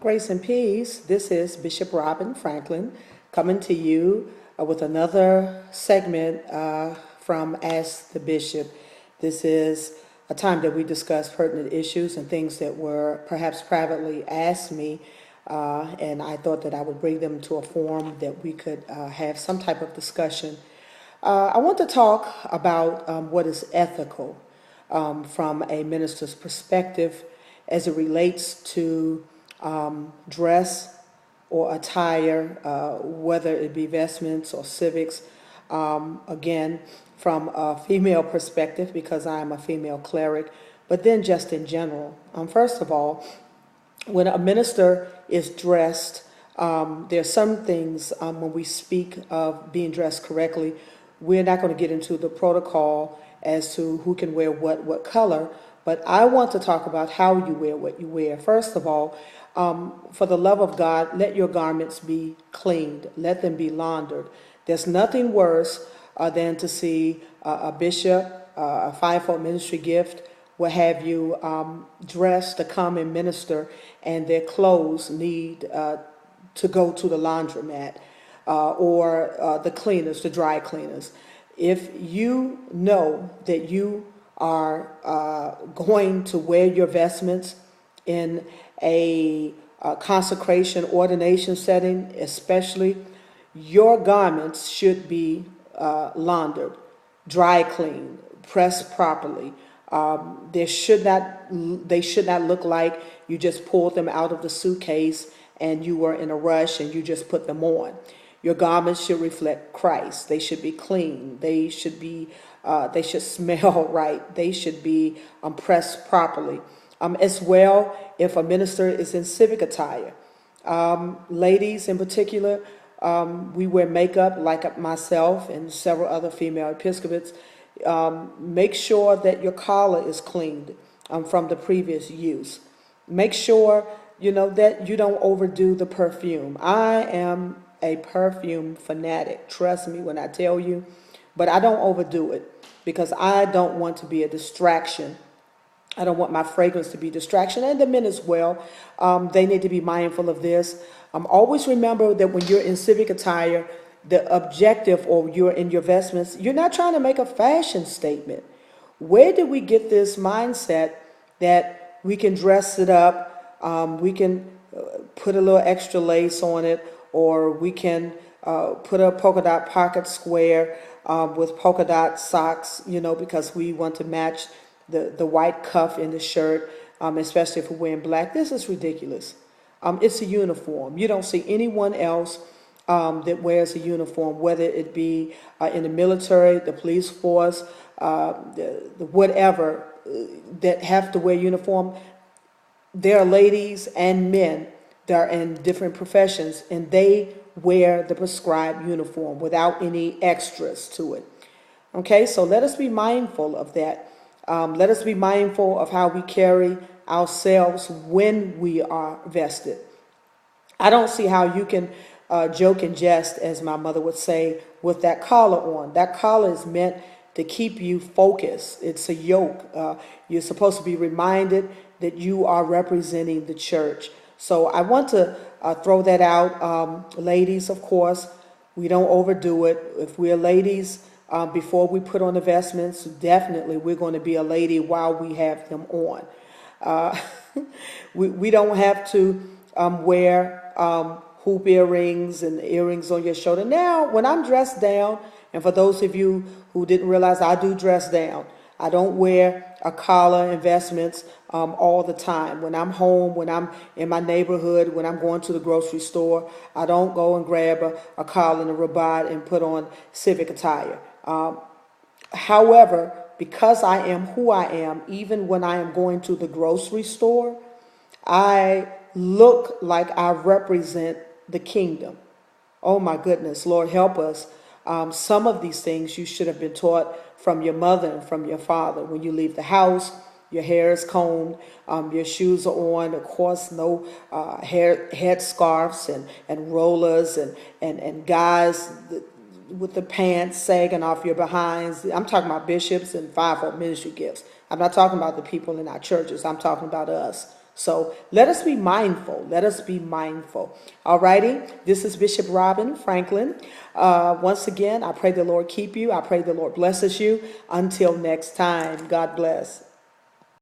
Grace and peace. This is Bishop Robin Franklin coming to you with another segment from Ask the Bishop. This is a time that we discuss pertinent issues and things that were perhaps privately asked me, and I thought that I would bring them to a forum that we could have some type of discussion. I want to talk about what is ethical from a minister's perspective as it relates to dress or attire, whether it be vestments or civics. Again, from a female perspective, because I am a female cleric, but then just in general. First of all, when a minister is dressed, there are some things when we speak of being dressed correctly, we're not going to get into the protocol as to who can wear what color, but I want to talk about how you wear what you wear. First of all, for the love of God, let your garments be cleaned. Let them be laundered. There's nothing worse than to see a bishop, a fivefold ministry gift, what have you, dressed to come and minister, and their clothes need to go to the laundromat or the cleaners, the dry cleaners. If you know that you are going to wear your vestments in a consecration ordination setting, especially, your garments should be laundered, dry cleaned, pressed properly. They should not look like you just pulled them out of the suitcase and you were in a rush and you just put them on. Your garments should reflect Christ. They should be clean. They should smell right. They should be pressed properly. As well, if a minister is in civic attire, ladies in particular, we wear makeup like myself and several other female Episcopates. Make sure that your collar is cleaned from the previous use. Make sure that you don't overdo the perfume. I am a perfume fanatic, trust me when I tell you, but I don't overdo it because I don't want to be a distraction. I don't want my fragrance to be a distraction, and the men as well. They need to be mindful of this. Always remember that when you're in civic attire, the objective, or you're in your vestments, you're not trying to make a fashion statement. Where did we get this mindset that we can dress it up, we can put a little extra lace on it, or we can put a polka dot pocket square with polka dot socks, because we want to match the white cuff in the shirt, especially if we're wearing black. This is ridiculous. It's a uniform. You don't see anyone else that wears a uniform, whether it be in the military, the police force, the whatever, that have to wear uniform. There are ladies and men that are in different professions, and they wear the prescribed uniform without any extras to it. Okay, so let us be mindful of that. Let us be mindful of how we carry ourselves when we are vested. I don't see how you can joke and jest, as my mother would say, with that collar on. That collar is meant to keep you focused. It's a yoke. You're supposed to be reminded that you are representing the church. So I want to throw that out. Ladies, of course, we don't overdo it. If we're ladies, before we put on the vestments, definitely we're going to be a lady while we have them on. We don't have to wear hoop earrings and earrings on your shoulder. Now, when I'm dressed down, and for those of you who didn't realize, I do dress down. I don't wear a collar and vestments all the time. When I'm home, when I'm in my neighborhood, when I'm going to the grocery store, I don't go and grab a collar and a rabat and put on civic attire. However, because I am who I am, even when I am going to the grocery store, I look like I represent the kingdom. Oh my goodness, Lord help us. Some of these things you should have been taught from your mother and from your father. When you leave the house, your hair is combed, your shoes are on, of course, no head scarves and rollers and guys with the pants sagging off your behinds. I'm talking about bishops and fivefold ministry gifts. I'm not talking about the people in our churches. I'm talking about us. So let us be mindful. Let us be mindful. All righty. This is Bishop Robin Franklin. Once again, I pray the Lord keep you. I pray the Lord blesses you. Until next time, God bless.